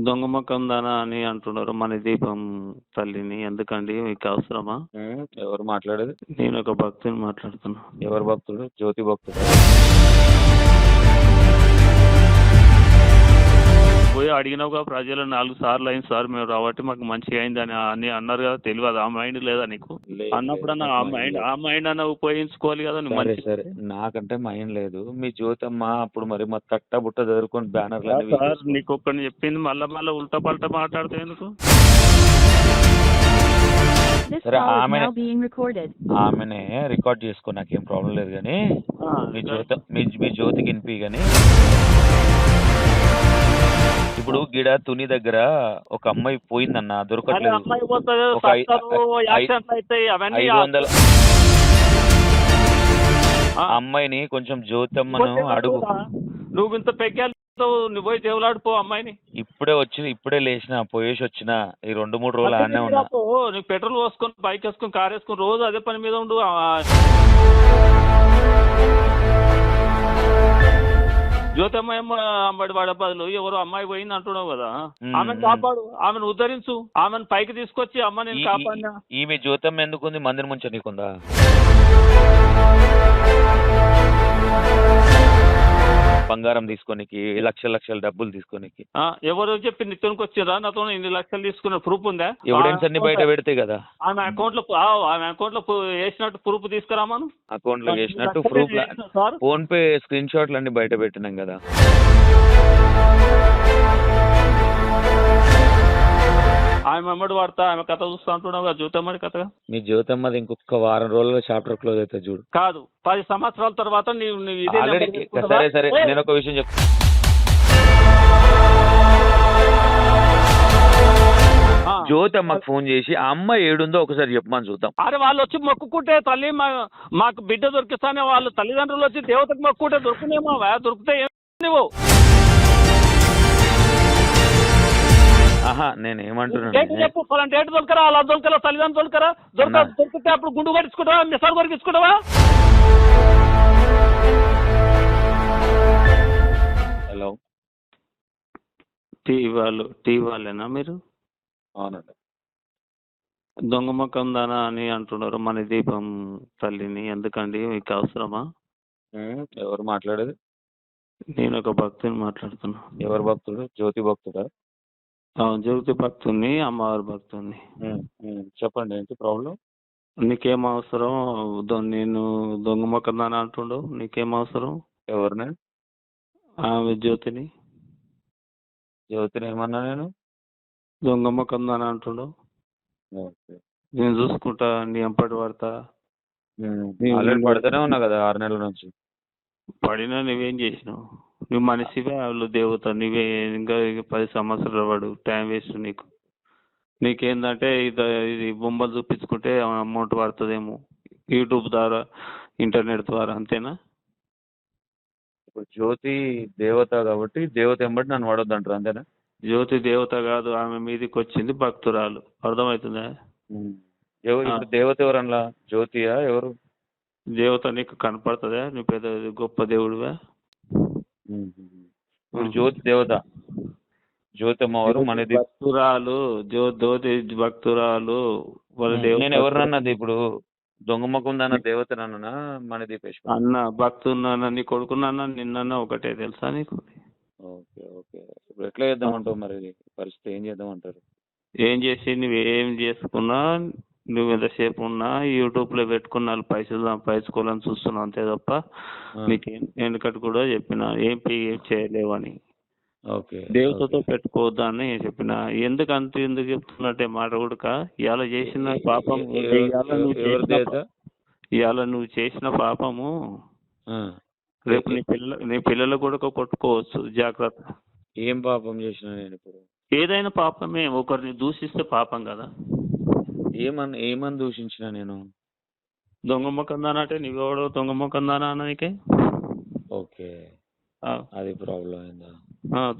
దొంగ మొఖం దానా అని అంటున్నారు మన దీపం తల్లిని. ఎందుకండి మీకు అవసరమా? ఎవరు మాట్లాడేది? నేను ఒక భక్తుని మాట్లాడుతున్నా. ఎవరు భక్తుడు? జ్యోతి భక్తుడు. పోయి అడిగినావుగా ప్రజలు 4 సార్లు అయింది సార్ మేము రాబట్టి మాకు మంచిగా అయింది అని అన్నారు కదా. తెలియదు ఆ మైండ్ లేదా నీకు? అన్నప్పుడన్నా ఆ మైండ్ అన్న ఉపయోగించుకోవాలి కదా నువ్వు. సరే సరే, నాకంటే మైండ్ లేదు. మీ జ్యోతమ్మ అప్పుడు మరి మా తట్ట బుట్ట చదువుకొని బ్యానర్లు సార్ నీకు ఒక్కడిని చెప్పింది మళ్ళా ఉల్టా పల్టా మాట్లాడితే ఎందుకు? సరే, ఆమెనే రికార్డ్ చేసుకో, నాకేం ప్రాబ్లం లేదు. కానీ మీ జ్యోతికి వినిపి. కానీ ఇప్పుడు గిడ తుని దగ్గర ఒక అమ్మాయి పోయిందన్న, దొరకట్లేదు. 500 అమ్మాయిని కొంచెం జ్యోతమ్మను అడుగు. నువ్వు ఇంత పెగ్గాలి, నువ్వు పోయి దేవులాడిపో అమ్మాయిని. ఇప్పుడే లేచిన, పోయేసి వచ్చిన. ఈ 2-3 రోజులు ఆనే ఉన్నా. నీకు పెట్రోల్ పోసుకొని బైక్ వేసుకొని కార్ వేసుకొని రోజు అదే పని మీద ఉండు. జ్యోతమ్మ అమ్మడి వాడ బదులు ఎవరు అమ్మాయి పోయింది అంటున్నావు కదా, ఆమెను కాపాడు, ఆమెను ఉద్ధరించు, ఆమెను పైకి తీసుకొచ్చి అమ్మ నేను కాపాడినా. ఈమె జ్యోతమ్మ ఎందుకుంది? మందిని ముంచ నీకుందా? బంగారం తీసుకోనికి, లక్షల డబ్బులు తీసుకోనికి. ఎవరు చెప్పి నిత్యానికి వచ్చిరా నాతో ఇన్ని లక్షలు తీసుకున్న ప్రూఫ్ ఉందా? ఎవిడెన్స్ అన్ని బయట పెడితే కదా. ఆమె అకౌంట్ లో వేసినట్టు ప్రూఫ్ తీసుకురామాను. అకౌంట్ లో వేసినట్టు ప్రూఫ్, ఫోన్ పే స్క్రీన్ షాట్లు అన్ని బయట పెట్టినాం కదా. ఆమె వెంబడి వాడతా, ఆమె కథ చూస్తా అంటున్నావు కదా, జ్యోతమ్మడి కథగా. మీ జ్యోతమ్మది ఇంకొక వారం రోజుల్లో చాప్టర్ క్లోజ్ అవుతుంది చూడు. కాదు, 10 సంవత్సరాల తర్వాత సరే, నేను ఒక విషయం చెప్తా. జ్యోతమ్మకు ఫోన్ చేసి ఆ అమ్మాయి ఏడుందో ఒకసారి చెప్పమని చూద్దాం. అరే వాళ్ళు వచ్చి మొక్కుకుంటే తల్లి మాకు బిడ్డ దొరికిస్తానే, వాళ్ళు తల్లిదండ్రులు వచ్చి దేవతకు మొక్కుంటే దొరుకునేమో. దొరికితే నువ్వు నేను ఏమంటున్నాను, చెప్పు. ఫలానా డేట్ దొరకరా, అలా దొరకరా, తల్లిదండ్రులు దొరకరా, దొరికితే అప్పుడు గుండు కొట్టించుకుంటావా, మిసాలు కొరికించుకుంటావా? హలో, టీ వాళ్ళేనా మీరు? అవునండి. దొంగ మొఖం దానా అని అంటున్నారు మన దీపం తల్లిని. ఎందుకండి మీకు అవసరమా? ఎవరు మాట్లాడేది? నేను ఒక భక్తుని మాట్లాడుతున్నా. ఎవరు భక్తుడు? జ్యోతి భక్తుడా? జ్యోతి భక్తుని, అమ్మవారి భక్తుని. చెప్పండి, ఏంటి ప్రాబ్లం? నీకేం అవసరం? నేను దొంగ మొఖం దానా అంటుండవు, నీకేం అవసరం? ఎవరిని? ఆమె జ్యోతిని. జ్యోతిని ఏమన్నా నేను? దొంగ మొఖం దానా అంటుండవు. నేను చూసుకుంటా, నీ ఎంపటి పడతా. ఆల్రెడీ పడితేనే ఉన్నా కదా 6 నెలల నుంచి. పడినా నువ్వేం చేసినావు? నువ్వు మనిషివే, వాళ్ళు దేవత. నువ్వే ఇంకా 10 సంవత్సరాలు వాడు టైం వేస్ట్ నీకు. నీకేందంటే ఇది బొమ్మలు చూపించుకుంటే అమౌంట్ పడుతుందేమో యూట్యూబ్ ద్వారా, ఇంటర్నెట్ ద్వారా, అంతేనా? ఇప్పుడు జ్యోతి దేవత కాబట్టి దేవత ఎంబటి నన్ను వాడొద్దు అంటారు, అంతేనా? జ్యోతి దేవత కాదు, ఆమె మీదకి వచ్చింది భక్తురాలు. అర్థమవుతుందా? దేవత ఎవరన్నా? జ్యోతియా ఎవరు? దేవత నీకు కనపడుతుందా? నువ్వు పెద్ద గొప్ప దేవుడివా? జ్యోతి దేవత, జ్యోతమ్మ ఎవరు? మన భక్తురాలు, జ్యోతి భక్తురాలు. నేను ఎవరినన్నది ఇప్పుడు? దొంగ ముఖం దాన్న దేవతనన్నా మన దీపేష్ అన్న భక్తున్నా, నీ కొడుకున్నా, నిన్న ఒకటే తెలుసా నీకు? ఓకే ఓకే, ఇప్పుడు ఎట్లా చేద్దామంటావు? మరి పరిస్థితి ఏం చేద్దామంటారు? ఏం చేసి నువ్వేం చేసుకున్నా, నువ్వు ఎంతసేపు ఉన్నా యూట్యూబ్లో పెట్టుకున్న పైసలు సంపాదించుకోవాలని చూస్తున్నావు, అంతే తప్ప నీకేం వెనుకటి కూడా చెప్పిన ఏం చేయలేవని. ఓకే, దేవతతో పెట్టుకోవద్దని చెప్పిన. ఎందుకు చెప్తున్నట్టే మాట కూడా, ఇవాళ చేసిన పాపం, ఇవాళ నువ్వు చేసిన పాపము రేపు నీ పిల్లలు కూడా కొట్టుకోవచ్చు, జాగ్రత్త. ఏం పాపం చేసిన నేను ఇప్పుడు? ఏదైనా పాపమే, ఒకరిని దూషిస్తే పాపం కదా. ఏమని దూషించిన నేను? దొంగ మొఖం దానా అంటే నువ్వెవడో దొంగ మొఖం దానా అన్నకే. ఓకే, అది ప్రాబ్లం అయిందా?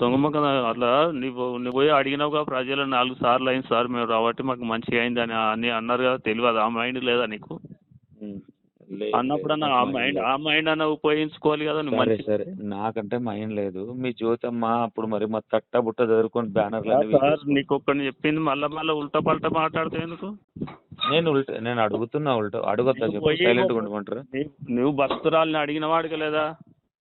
దొంగ మొఖం అట్లా నువ్వు పోయి అడిగినావుగా ప్రజలు 4 సార్లు అయింది సార్ మేము రాబట్టి మాకు మంచిగా అయింది అని అన్నారు కదా. తెలియదు ఆ మైండ్ లేదా నీకు? లేదు అన్నప్పుడు లేదు, నాకు మైండ్ లేదు. ఆ మైండ్ అన్న ఉపయోగించుకోవాలి కదా నువ్వు సరే మంచి. సరే, నాకంటే మైండ్ లేదు. మీ జ్యోతమ్మ అప్పుడు మరి మా తట్ట బుట్ట చదువుకొని బ్యానర్లు అన్ని సార్ వీకేసుకో. నీకు ఒక్కడిని చెప్పింది మళ్ళా ఉల్టా పల్టా మాట్లాడితే ఎందుకు? నేను అడుగుతున్నా అడగొద్దా నువ్వు చెప్పు, పోయి సైలెంట్గా ఉండమంటారా? నువ్వు భక్తురాలని అడిగిన వాడికి లేదా?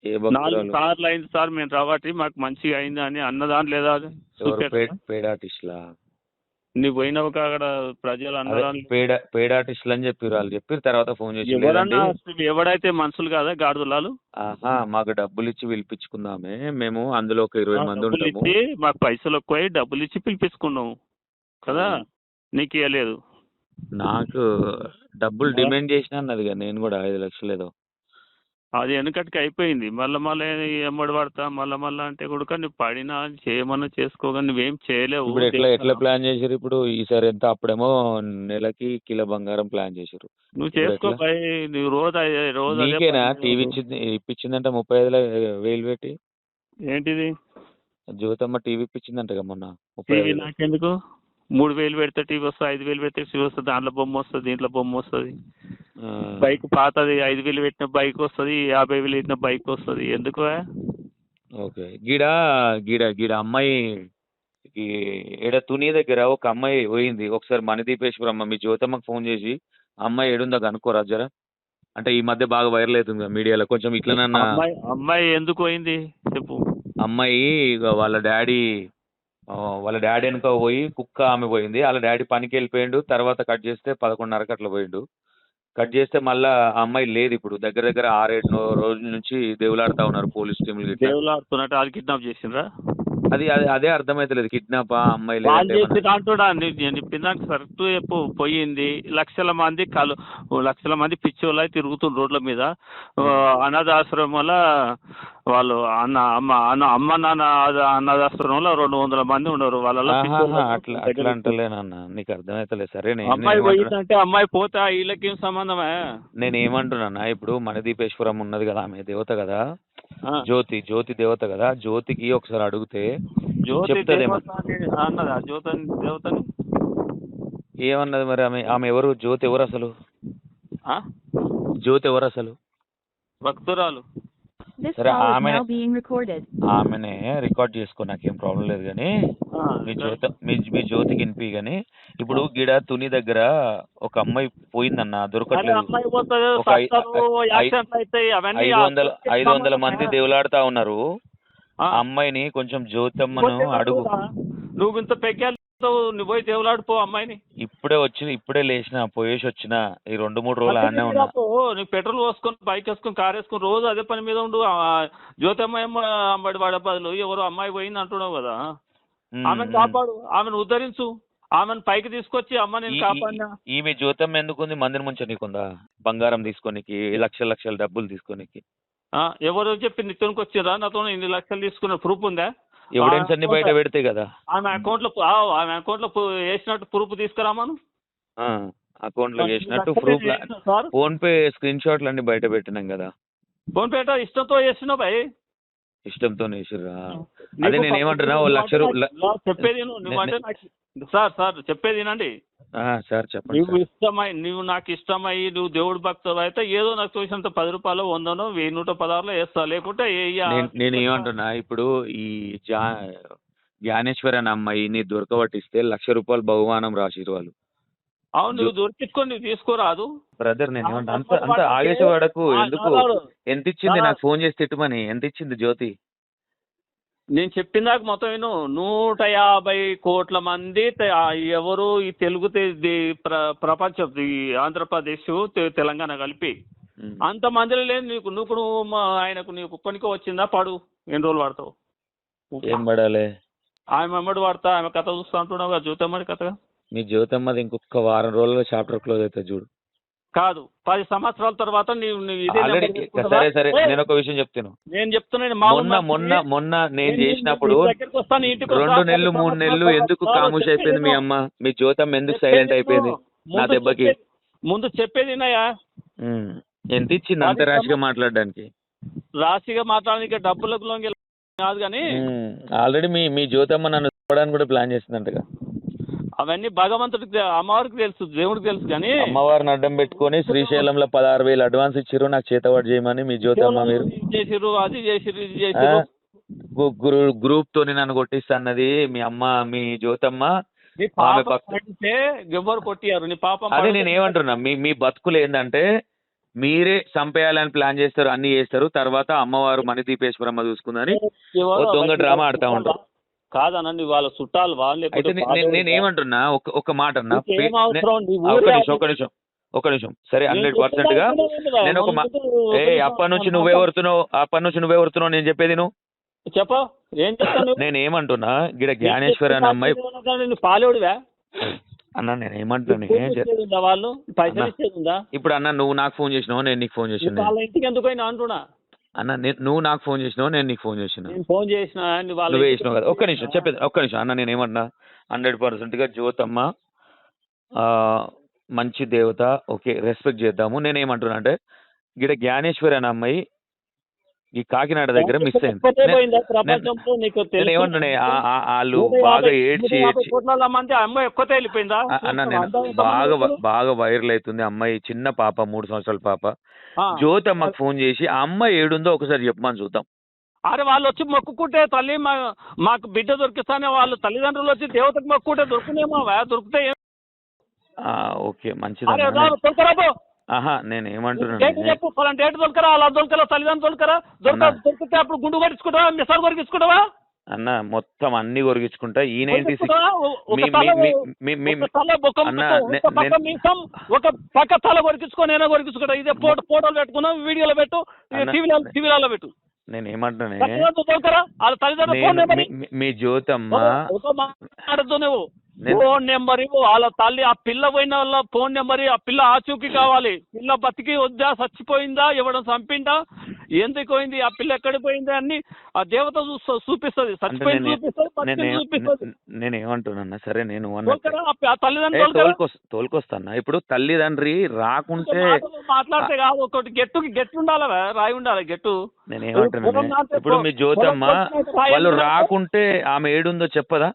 ఏ 4 భక్తురాలు? సార్లు అయింది సార్ మేము రావట్టి మాకు మంచిగా అయింది అని అన్నదాని లేదా? అది ఎవరు? చూపెట్టా. పేడ్ ఆర్టిస్టులా? నువ్వు పోయినావు అక్కడ ప్రజలు అదే అన్నదాని. పేడ్ ఆర్టిస్టులు అని చెప్పారు. వాళ్ళు చెప్పారు తర్వాత ఫోన్ చేసి, ఎవరన్నా లేదంటే ఎవడైతే మనుషులు కాదా గాడిదలాలు? ఆహా మాకు డబ్బులు ఇచ్చి పిలిపించుకుందామే, మేము అందులో ఒక 20 మంది డబ్బులు ఉంటాము. ఇచ్చి మాకు పైసలు ఎక్కువ డబ్బులు ఇచ్చి పిలిపించుకున్నావు కదా, నీకు ఇవ్వలేదు. నాకు డబ్బులు డిమాండ్ చేసినా అన్నదిగా, నేను కూడా 5 లక్షలు ఏదో. అది వెనకటికి అయిపోయింది. మళ్ళీ ఎమ్మడి పడతా మళ్ళా అంటే కూడా నువ్వు పడినా చేయమన్నా చేసుకోగా నువ్వేం చేయలేవు. ఇప్పుడు ఎట్లా ప్లాన్ చేశారు? ఇప్పుడు ఈసారి ఎంత? అప్పుడేమో నెలకి కిలో బంగారం ప్లాన్ చేశారు. నువ్వు చేసుకో భయ్, నువ్వు రోజు రోజు అదే నీకేనా పని టీవీ చేయకు. ఇప్పించిందంట 35,000 పెట్టి. ఏంటిది? జ్యోతమ్మ టీవీ ఇప్పించిందంట మొన్న టీవీ 35,000. నాకెందుకు? 3,000 పెడితే టీవీ వస్తుంది, 5,000 పెడితే టీవీ వస్తుంది, దాంట్లో బొమ్మ వస్తుంది, దీంట్లో బొమ్మ వస్తుంది. బైక్ పాతది 5,000 పెట్టిన బైక్ వస్తుంది, 50,000 పెట్టిన బైక్ వస్తుంది. ఎందుకు? ఓకే. గీడ గీడ గీడ అమ్మాయి ఈడ తుని దగ్గర ఒక అమ్మాయి పోయింది. ఒకసారి మణిదీపేశ్వరమ్మ మీ జ్యోతమ్మకు ఫోన్ చేసి అమ్మాయి ఏడుందో కనుక్కోరా జరా. అంటే ఈ మధ్య బాగా వైరల్ అవుతుంది కదా మీడియాలో, కొంచెం ఇట్లనన్నా. అమ్మాయి ఎందుకు పోయింది చెప్పు. అమ్మాయి ఇక వాళ్ళ డాడీ వెనుక పోయి కుక్క ఆమె పోయింది. వాళ్ళ డాడీ పనికి వెళ్ళిపోయిండు. తర్వాత కట్ చేస్తే 11:30కి అట్లా పోయిండు. కట్ చేస్తే మళ్ళా ఆ అమ్మాయి లేదు. ఇప్పుడు దగ్గర దగ్గర 6-7 రోజుల నుంచి దేవులాడుతా ఉన్నారు పోలీస్ టీంలు గిట్లా. దేవులాడుతున్నట్టు వాళ్ళు కిడ్నాప్ చేసిండ్రా? అదే అర్థమైతలేదు. కిడ్నాప్ అమ్మాయి వాళ్ళు లేదంటే చేసి అంటున్నా నేను చెప్పిన దానికి కరెక్ట్ చెప్పు. పోయింది లక్షల మంది పిచ్చోళ్ళు అయితే తిరుగుతున్న రోడ్ల మీద. అనాథాశ్రమంలో వాళ్ళు అమ్మ నాన్న అనాథాశ్రమంలో 200 మంది ఉన్నారు. వాళ్ళలో అట్లా అంటలేనన్నా, నీకు అర్థమైతలేదు. సరే అమ్మాయి పోయిందంటే అమ్మాయి పోతా వీళ్ళకి ఏం సంబంధమే? నేను ఏమంటున్నా, ఇప్పుడు మణిదీపేశ్వరం ఉన్నది కదా, ఆమె దేవత కదా, జ్యోతి దేవత కదా. జ్యోతికి ఒకసారి అడిగితే చెప్తాదేమో. అన్నదా దేవతని? ఏమన్నది మరి? ఆమె ఎవరు? జ్యోతి ఎవరు అసలు? జ్యోతి ఎవరు అసలు? భక్తురాలు. సరే ఆమెనే రికార్డ్ చేసుకో, నాకేం ప్రాబ్లం లేదు. కానీ మీ జ్యోతికి వినిపి. కానీ ఇప్పుడు గిడ తుని దగ్గర ఒక అమ్మాయి పోయిందన్న, దొరకట్లేదు. 500 మంది దేవులాడుతా ఉన్నారు. ఆ అమ్మాయిని కొంచెం జ్యోతమ్మను అడుగు. నువ్వు ఇంత పెగ్గాలు నువ్వు పోయి దేవులాడిపో అమ్మాయిని. ఇప్పుడే లేచిన, పోయేసి వచ్చిన. ఈ 2-3 రోజులు ఆడనే ఉన్నా. నువ్వు పెట్రోల్ పోసుకొని బైక్ వేసుకొని కార్ వేసుకొని రోజు అదే పని మీద ఉండు. జ్యోతమ్మ అమ్మడి వాడే బదులు ఎవరు అమ్మాయి పోయింది అంటున్నావు కదా, ఆమెను కాపాడు, ఆమెను ఉద్ధరించు, ఆమెను పైకి తీసుకొచ్చి అమ్మ నేను కాపాడినా. ఈమె జ్యోతమ్మ ఎందుకుంది? మందిని ముంచ నీకుందా? బంగారం తీసుకోనికి, లక్షల డబ్బులు తీసుకోనికి. ఎవరు చెప్పి నిత్యానికి వచ్చిందా నాతో ఇన్ని లక్షలు తీసుకున్న ప్రూఫ్ ఉందా? ఎవిడెన్స్ అన్ని బయట పెడితే కదా. ఆమె అకౌంట్లో వేసినట్టు ప్రూఫ్ తీసుకురామాను. అకౌంట్లో వేసినట్టు ప్రూఫ్, ఫోన్ పే స్క్రీన్ షాట్లు అన్ని బయట పెట్టినాం కదా. ఫోన్ పే ఇష్టంతో వేసినావు భయ్. ఇష్టంతో వేసిర్రా? అదే నేను ఏమంటున్నా, 1,00,000 చెప్పేది నువ్వంటే సార్ చెప్పేది వినండి సార్. చెప్పండి. నువ్వు నాకు ఇష్టమై నువ్వు దేవుడు భక్తులు అయితే ఏదో నాకు చూసినంత 10 రూపాయలు 100 116 వేస్తా, లేకుంటే నేను ఏమంటున్నా, ఇప్పుడు ఈ జ్ఞానేశ్వరి అనే అమ్మాయి నీ దొరకబట్టిస్తే 1,00,000 రూపాయలు బహుమానం రాసిరు వాళ్ళు. అవును, నువ్వు దొరికించుకొని నువ్వు తీసుకోరాదు బ్రదర్. నేను ఏమంటా, అంత ఆగేసేవాడకు. ఎందుకు? ఎంత ఇచ్చింది? నాకు ఫోన్ చేసి తిట్టుమని ఎంత ఇచ్చింది జ్యోతి? నేను చెప్పిందాక మొత్తం 150 కోట్ల మంది ఎవరు ఈ తెలుగు ప్రపంచం, ఈ ఆంధ్రప్రదేశ్ తెలంగాణ కలిపి అంత మందిలో లేదు. నువ్వు ఆయనకు నీకు కొనికో వచ్చిందా? పడు, ఎన్ని రోజులు పడతావు? ఏం పడాలి? ఆమె అమ్మడి పడతా, ఆమె కథ చూస్తా అంటున్నావు కదా, జ్యోతమ్మడి కథగా. మీ జ్యోతమ్మది ఇంకొక వారం రోజుల్లో చాప్టర్ క్లోజ్ అవుతుంది చూడు. కాదు, 10 సంవత్సరాల తర్వాత సరే నేను ఒక విషయం చెప్తాను. నేను చెప్తున్నాను, మొన్న నేను చేసినప్పుడు 2 నెలలు 3 నెలలు ఎందుకు కాముష్ అయిపోయింది మీ అమ్మ? మీ జ్యోతమ్మ ఎందుకు సైలెంట్ అయిపోయింది నా దెబ్బకి? ముందు చెప్పేది వినయా. ఎంత ఇచ్చింది అంత రాశిగా మాట్లాడడానికి? రాశిగా మాట్లాడడానికి డబ్బులకు లొంగి కాదు కానీ ఆల్రెడీ మీ జ్యోతమ్మ నన్ను చూడడానికి కూడా ప్లాన్ చేసిందంటగా. అవన్నీ భగవంతుడికి అమ్మవారికి తెలుసు, దేవుడికి తెలుసు. కానీ అమ్మవారిని అడ్డం పెట్టుకొని శ్రీశైలంలో 16,000 అడ్వాన్స్ ఇచ్చిర్రు నాకు చేతవాడు చేయమని మీ జ్యోతమ్మ. మీరు చేసిర్రు, అది చేసిర్రు, ఇది చేసిర్రు. గ్రూప్ తోని నన్ను కొట్టిస్తా అన్నది మీ అమ్మ, మీ జ్యోతమ్మ. నీ పాపం పడితే ఎవరు కొట్టియారు? నీ పాపం అదే నేను ఏమంటున్నా, మీ బతుకులు ఏంటంటే మీరే చంపేయాలని ప్లాన్ చేస్తారు, అన్ని చేస్తారు. తర్వాత అమ్మవారు మణిదీపేశ్వరమ్మ చూసుకుందని దొంగ డ్రామా ఆడుతా ఉంటారు. కాదనండి, వాళ్ళ చుట్టాలు వాళ్ళే. అయితే నేను ఏమంటున్నా, ఒక మాట అన్నా, ఒక నిమిషం సరే, 100% గా నేను అప్పటి నుంచి నువ్వెవరుతున్నావు నేను చెప్పేది నువ్వు చెప్ప. ఏం చెప్తాను? నేను ఏమంటున్నా, గిడ జ్ఞానేశ్వరి అనే అమ్మాయి పాలేవుడివా అన్న, నేను ఏమంటున్నా, వాళ్ళు పైసలు ఇచ్చేది. ఇప్పుడు అన్న నువ్వు నాకు ఫోన్ చేసినావు, నేను నీకు ఫోన్ చేసిన. వాళ్ళ ఇంటికి ఎందుకైనా అంటున్నా అన్న, నువ్వు నాకు ఫోన్ చేసినావు, నేను నీకు ఫోన్ చేసిన. ఫోన్ చేసిన నువ్వే చేసినావు కదా. ఒక్క నిమిషం చెప్పేది, ఒక్క నిమిషం అన్న. నేను ఏమన్నా 100% గా జ్యోతమ్మ మంచి దేవత, ఓకే, రెస్పెక్ట్ చేద్దాము. నేనేమంటున్నా అంటే గిడ జ్ఞానేశ్వరి అనే అమ్మాయి ఈ కాకినాడ దగ్గర మిస్ అయింది. నేను ఏమంటున్నా, వాళ్ళు బాగా ఏడ్చి అన్న, నేను బాగా వైరల్ అవుతుంది అమ్మాయి, చిన్న పాప, 3 సంవత్సరాల పాప. జ్యోతమ్మకు ఫోన్ చేసి ఆ అమ్మాయి ఏడుందో ఒకసారి చెప్పమని చూద్దాం. అరే వాళ్ళు వచ్చి మొక్కుకుంటే తల్లి మాకు బిడ్డ దొరికిస్తానే వాళ్ళు తల్లిదండ్రులు వచ్చి దేవతకు మొక్కుకుంటే దొరుకునేమో, దొరికితే ఓకే మంచిది. నేను ఏమంటున్నాను, చెప్పు డేట్ దొరకరా, అలా దొరకరా, తల్లిదండ్రులు దొరకరా, దొరికితే అప్పుడు గుండు కొట్టించుకుంటావా, మిసాలు కొరికించుకుంటావా? అన్న మొత్తం అన్ని కొరిగించుకుంటా. ఈ 96 ఒక పక్క తల కొరికించుకో, నేనే కొరికించుకుంటా. ఇదే ఫోటోలు పెట్టుకున్నా, వీడియోలో పెట్టు, టీవీలలో పెట్టు. నేను ఏమంటున్నా, మీ జ్యోతమ్మ నువ్వు ఫోన్ నెంబర్ ఇవ్వు, వాళ్ళ తల్లి ఆ పిల్ల పోయిన వాళ్ళ ఫోన్ నెంబర్, ఆ పిల్ల ఆచూకీ కావాలి. పిల్ల బతికి వద్దా, చచ్చిపోయిందా, ఎవడం చంపిందా, ఎందుకు పోయింది, ఆ పిల్ల ఎక్కడికి పోయింది అని ఆ దేవత చూపిస్తుంది. చచ్చిపోయింది చూపిస్తుంది. నేను ఏమంటున్నా, సరే నేను తల్లిదండ్రులు తోలుకొస్తాను. ఇప్పుడు తల్లిదండ్రి రాకుంటే మాట్లాడితే కాదు, ఒకటి గెట్టు ఉండాలి, రాయి ఉండాలి గెట్టు. నేను ఏమంటున్నా, ఇప్పుడు మీ జ్యోతమ్మ వాళ్ళు రాకుంటే ఆమె ఏడుందో చెప్పదా?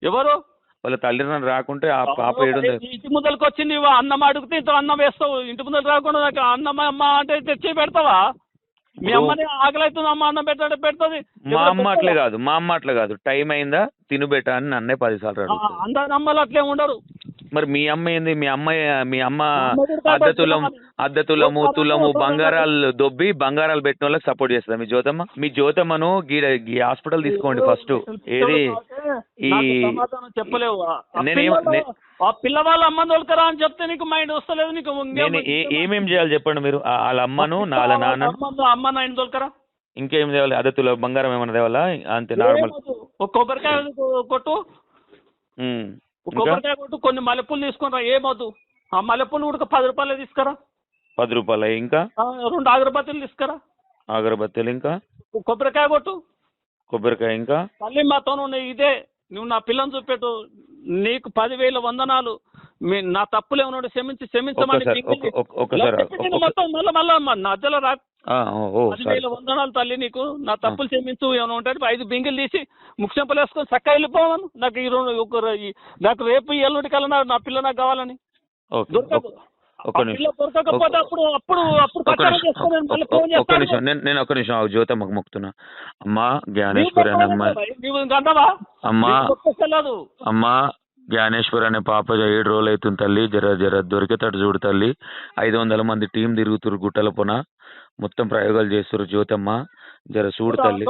ఎవరు? వాళ్ళ తల్లిదండ్రులు రాకుంటే ఆ పాప ఏడుందో. ఇంటి ముందరికి వచ్చింది, అన్నం అడిగితే ఇంత అన్నం వేస్తావు. ఇంటి ముందర రాకుండా అన్నం అమ్మ అంటే తెచ్చి పెడతావా? మీ అమ్మని ఆకలి అవుతుంది, అమ్మ అన్నం పెడుతుంది. మా అమ్మ అట్లా కాదు, టైం అయిందా తినుబెట్ట అని నన్నే 10 సార్లు అడుగుతాడు. అందరి అమ్మలు అట్లే ఉండరు. మరి మీ అమ్మ ఏంది? మీ అమ్మ అద్దతులము తులము బంగారాలు దొబ్బి బంగారాలు పెట్టిన వాళ్ళకి సపోర్ట్ చేస్తుందా మీ జ్యోతమ్మ? మీ జ్యోతమ్మను ఈ హాస్పిటల్ తీసుకోండి ఫస్ట్. ఏది ఈ చెప్పలేవు. ఆ పిల్లవాళ్ళ అమ్మని దొరకరా అని చెప్తే నీకు మైండ్ వస్తలేదు. నీకు ఏమేం చేయాలి చెప్పండి మీరు? వాళ్ళ అమ్మను వాళ్ళ నాన్న అమ్మ నాయన దొరకరా? ఇంకేం తేవాలి? అద్దతుల బంగారం ఏమన్నా తేవాలా? అంతే నార్మల్. ఒక కొబ్బరికాయ కొట్టు, కొబ్బరికాయ కొట్టు, కొన్ని మల్లెపూలు తీసుకురా. ఏమవుతు? ఆ మల్లెపూలు కూడా 10 రూపాయలు తీసుకురా. 10 రూపాయలు. ఇంకా 2 అగరబత్తీలు తీసుకురా. అగరబత్తీలు. ఇంకా కొబ్బరికాయ కొట్టు. కొబ్బరికాయ. ఇంకా తల్లి మాతో ఇదే, నువ్వు నా పిల్లని చూపెట్టు, నీకు 10,000 వందనాలు. నా తప్పులు ఏమన్నా క్షమించమని మొత్తం మళ్ళా మధ్యలో రా. 10,000 వందనాలు తల్లి, నీకు నా తప్పులు క్షమించు. ఏమైనా ఉంటాయి 5 బింగిలు తీసి ముఖ్యంపలు వేసుకొని చక్కగా వెళ్ళిపోవాను. నాకు రేపు ఎల్లుండి కల్లా నా పిల్ల నాకు కావాలని. దొరకదు. దొరకకపోతే నేను ఒక నిమిషం జ్యోతమ్మకు మొక్కుతున్నా. అమ్మా జ్ఞానేశ్వరి అనే అమ్మా జ్ఞానేశ్వరి అనే పాప 7 రోజులు అవుతుంది తల్లి. జర దొరికేటట్టు చూడు తల్లి. 500 మంది టీం తిరుగుతురు గుట్టల పొన, మొత్తం ప్రయోగాలు చేస్తారు. జ్యోతమ్మ జర చూడు తల్లి.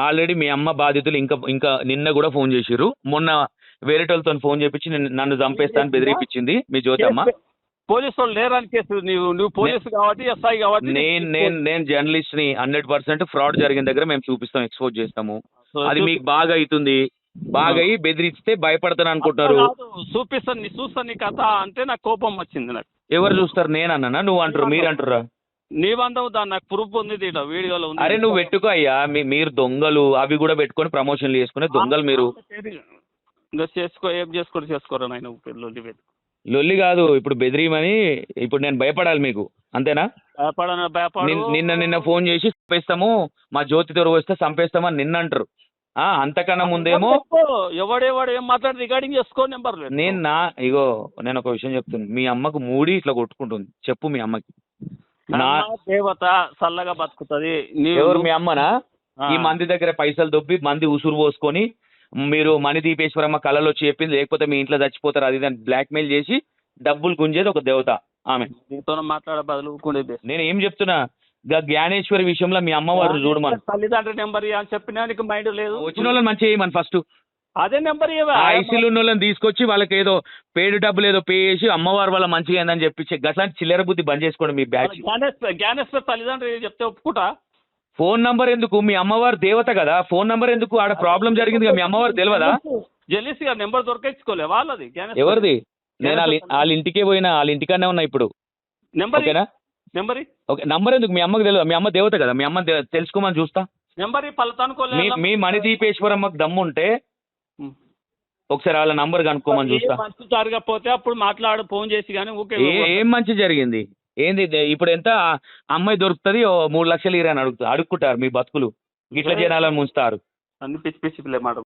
ఆల్రెడీ మీ అమ్మ బాధితులు ఇంకా నిన్న కూడా ఫోన్ చేసిర్రు. మొన్న వేరేటోళ్ళతో ఫోన్ చేపించి నన్ను చంపేస్తా అని బెదిరిపించింది మీ జ్యోతమ్మ. పోలీసు వాళ్ళు లేరని కేసు. నువ్వు పోలీసు కాబట్టి, ఎస్ఐ కాబట్టి. నేను జర్నలిస్ట్ ని. 100% ఫ్రాడ్ జరిగిన దగ్గర మేము చూపిస్తాం, ఎక్స్పోజ్ చేస్తాము. అది మీకు బాగా అవుతుంది. బాగా అయ్యి బెదిరిస్తే భయపడతాను అనుకుంటారు. చూస్తాను నీ కథ అంటే నాకు కోపం వచ్చింది. నాకు ఎవరు చూస్తారు? నేను అన్నా, నువ్వు అంటారు, మీరు అంటారా? నీవందవు, దాన్ని నాకు ప్రూఫ్ ఉంది, వీడియోలో ఉంది. అరే నువ్వు పెట్టుకో అయ్యా. మీరు దొంగలు అవి కూడా పెట్టుకొని ప్రమోషన్లు చేసుకునే దొంగలు మీరు. చేసుకోరా నాయన, లొల్లి కాదు. ఇప్పుడు బెదిరియమని ఇప్పుడు నేను భయపడాలి మీకు, అంతేనా? నిన్న ఫోన్ చేసి చంపేస్తాము, మా జ్యోతి తొరగ వస్తే చంపేస్తామని నిన్న అంటారు. అంతకన్నా ముందేమో ఎవడెవడు ఏం మాట్లాడి రికార్డింగ్ చేసుకో నెంబర్ నేను ఒక విషయం చెప్తున్నా. మీ అమ్మకు మూడి ఇట్లా కొట్టుకుంటుంది, చెప్పు మీ అమ్మకి. దేవత చల్లగా బతుకుతుంది. ఎవరు మీ అమ్మనా? ఈ మంది దగ్గర పైసలు దొబ్బి మంది ఉసురు పోసుకొని మీరు మణిదీపేశ్వరమ్మ కళలో వచ్చి చెప్పింది, లేకపోతే మీ ఇంట్లో చచ్చిపోతారు అది దాన్ని బ్లాక్మెయిల్ చేసి డబ్బులు గుంజేది ఒక దేవత ఆమె. మాట్లాడే బదులు నేను ఏం చెప్తున్నా, జ్ఞానేశ్వరి విషయంలో మీ అమ్మవారు చూడమని తల్లిదండ్రుల నెంబర్ అని చెప్పినా నీకు మైండ్ లేదు. వచ్చిన వాళ్ళని మంచిగా చేయమని ఫస్ట్ అదే నెంబర్ ఐసీలు ఉన్న వాళ్ళని తీసుకొచ్చి వాళ్ళకి ఏదో పేడు డబ్బులు ఏదో పే చేసి అమ్మవారి వల్ల మంచిగా ఏందని చెప్పి గట్లాంటి చిల్లర బుద్ధి బంద్ చేసుకోండి మీ బ్యాచ్. జ్ఞానేశ్వర తల్లిదండ్రులు చెప్తే ఒప్పుకుంటా. ఫోన్ నంబర్ ఎందుకు? మీ అమ్మవారు దేవత కదా, ఫోన్ నంబర్ ఎందుకు? ఆడ ప్రాబ్లం జరిగింది కదా, మీ అమ్మవారు తెలియదా? జెలిసి నెంబర్ దొరకించుకోలే వాళ్ళది. ఎవరిది? నేను వాళ్ళ ఇంటికే పోయినా, వాళ్ళ ఇంటికానే ఉన్నా ఇప్పుడు. ఓకేనా? ఓకే, నంబర్ ఎందుకు? మీ అమ్మకి తెలియదు? మీ అమ్మ దేవత కదా, మీ అమ్మ తెలుసుకోమని చూస్తా. మీ మణిదీపేశ్వరమ్మకు దమ్ముంటే ఒకసారి వాళ్ళ నంబర్ కనుక్కోమని చూస్తా. మంచి జరగకపోతే అప్పుడు మాట్లాడు ఫోన్ చేసి. కానీ ఏం మంచి జరిగింది? ఏంది ఇప్పుడు? ఎంత అమ్మాయి దొరుకుతుంది? 3 లక్షలు ఇరని అడుగుకుంటారు మీ బతుకులు, ఇట్లా జనాలను ముంచుతారు. అన్ని పిచ్చి పిచ్చి మాట.